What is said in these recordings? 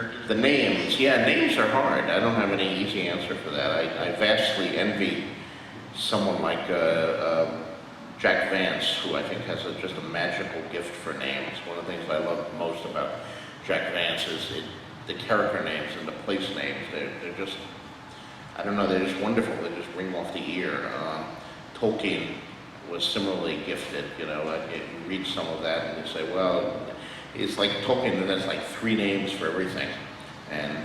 characters? The names, yeah, names are hard. I don't have any easy answer for that. I vastly envy someone like Jack Vance, who I think has just a magical gift for names. One of the things I love most about Jack Vance is the character names and the place names. They're just, I don't know, they're just wonderful. They just ring off the ear. Tolkien was similarly gifted, you know. You read some of that and you say, well, it's like Tolkien has like 3 names for everything. And,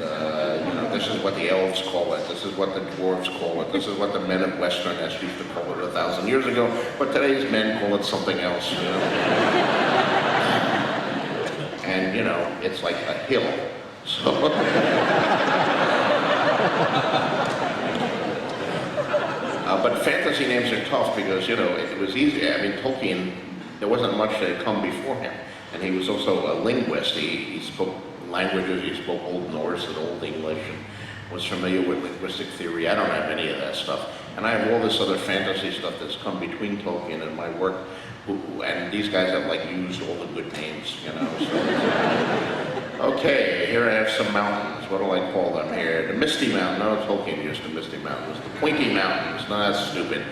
you know, this is what the elves call it, this is what the dwarves call it, this is what the men of Westerness used to call it 1,000 years ago, but today's men call it something else, you know. And, you know, it's like a hill. So but fantasy names are tough because, you know, it was easy. I mean, Tolkien, there wasn't much that had come before him. And he was also a linguist. He spoke languages, he spoke Old Norse and Old English, and was familiar with linguistic theory. I don't have any of that stuff. And I have all this other fantasy stuff that's come between Tolkien and my work, and these guys have like used all the good names, you know. So. Okay, here I have some mountains. What do I call them here? The Misty Mountain. No, Tolkien used the Misty Mountains. The Pointy Mountains. No, that's stupid.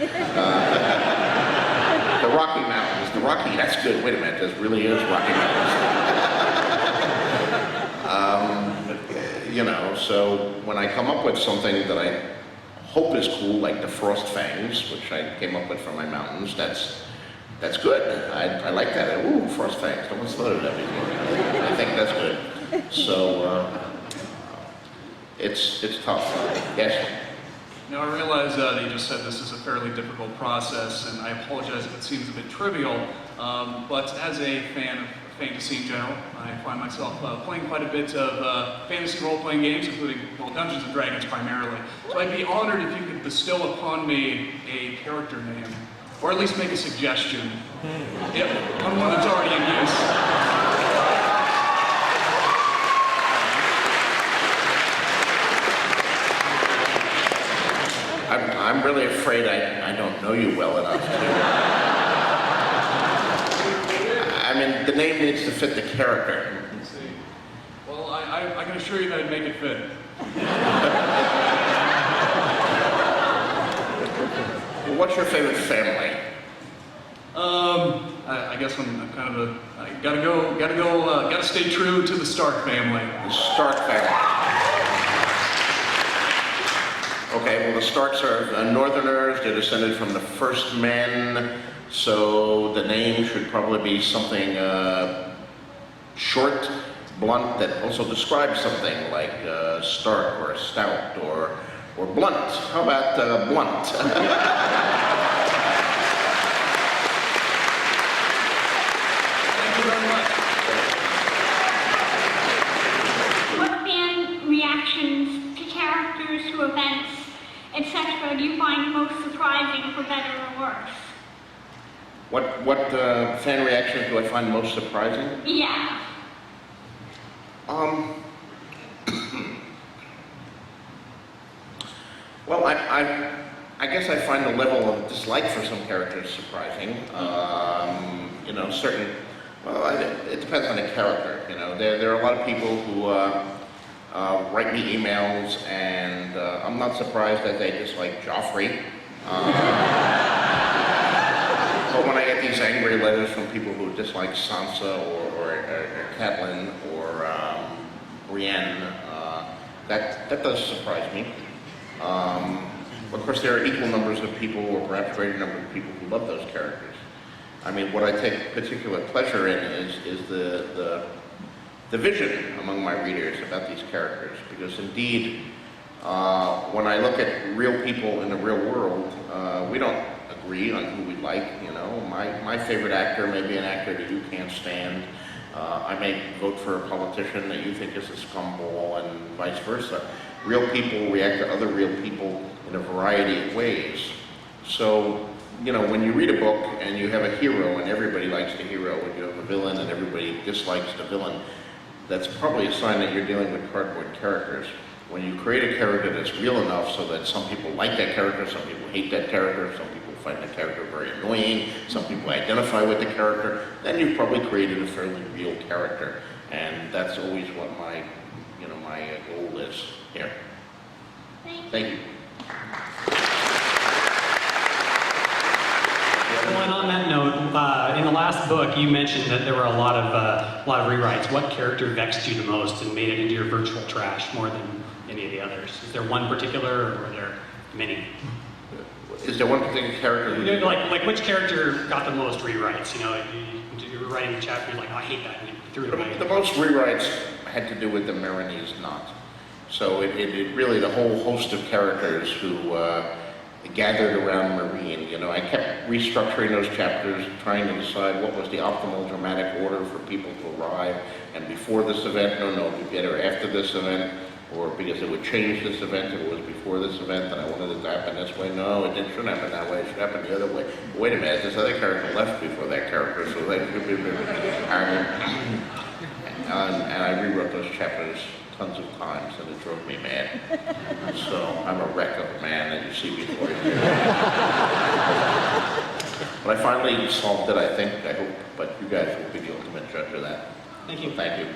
The Rocky Mountains. The Rocky, that's good. Wait a minute, this really is Rocky Mountains. You know, so when I come up with something that I hope is cool, like the Frost Fangs, which I came up with for my mountains, that's good. I like that. Ooh, Frost Fangs. No one's thought of that before. I think that's good. So it's tough. Yes. Now I realize that you just said this is a fairly difficult process, and I apologize if it seems a bit trivial, but as a fan of fantasy in general, I find myself playing quite a bit of fantasy role-playing games, including Dungeons & Dragons primarily. So I'd be honored if you could bestow upon me a character name, or at least make a suggestion, on one that's already in use. I'm really afraid I don't know you well enough to. I mean, the name needs to fit the character. Let's see. Well, I can assure you that I'd make it fit. Well, what's your favorite family? I guess I'm kind of I gotta stay true to the Stark family. The Stark family. Okay, well, the Starks are Northerners. They're descended from the first men, so the name should probably be something short, blunt, that also describes something like stark or stout or blunt. How about blunt? Thank you very much. What fan reactions to characters, to events, etc. do you find most surprising, for better or worse? What fan reactions do I find most surprising? Yeah. Well, I guess I find the level of dislike for some characters surprising. You know, certain, well, it depends on the character, you know. There are a lot of people who write me emails, and I'm not surprised that they dislike Joffrey. But when I get these angry letters from people who dislike Sansa or Catelyn or Brienne, that does surprise me. Of course, there are equal numbers of people, or perhaps greater number of people, who love those characters. I mean, what I take particular pleasure in is the vision among my readers about these characters, because indeed, when I look at real people in the real world, we don't agree on who we like, you know. My favorite actor may be an actor that you can't stand. I may vote for a politician that you think is a scumball, and vice versa. Real people react to other real people in a variety of ways. So, you know, when you read a book and you have a hero and everybody likes the hero, and you have a villain and everybody dislikes the villain, that's probably a sign that you're dealing with cardboard characters. When you create a character that's real enough so that some people like that character, some people hate that character, some people find the character very annoying, some people identify with the character, then you've probably created a fairly real character. And that's always what my Thank you. Well, and on that note, in the last book, you mentioned that there were a lot of rewrites. What character vexed you the most and made it into your virtual trash more than any of the others? Is there one particular, or were there many? Is there one particular character who... Like which character got the most rewrites? You know, you were writing the chapter, you're like, oh, I hate that, and you threw it away. The most rewrites had to do with the Marinese knot. So it really, the whole host of characters who gathered around Marine, you know, I kept restructuring those chapters, trying to decide what was the optimal dramatic order for people to arrive, and before this event, no, we get her after this event, or because it would change this event if it was before this event, and I wanted it to happen this way. No, it shouldn't happen that way, it should happen the other way. Wait a minute, this other character left before that character, so they and I rewrote those chapters tons of times, and it drove me mad. So I'm a wreck of a man that you see before you. But I finally solved it, I think, I hope, but you guys will be the ultimate judge of that. Thank you. So thank you.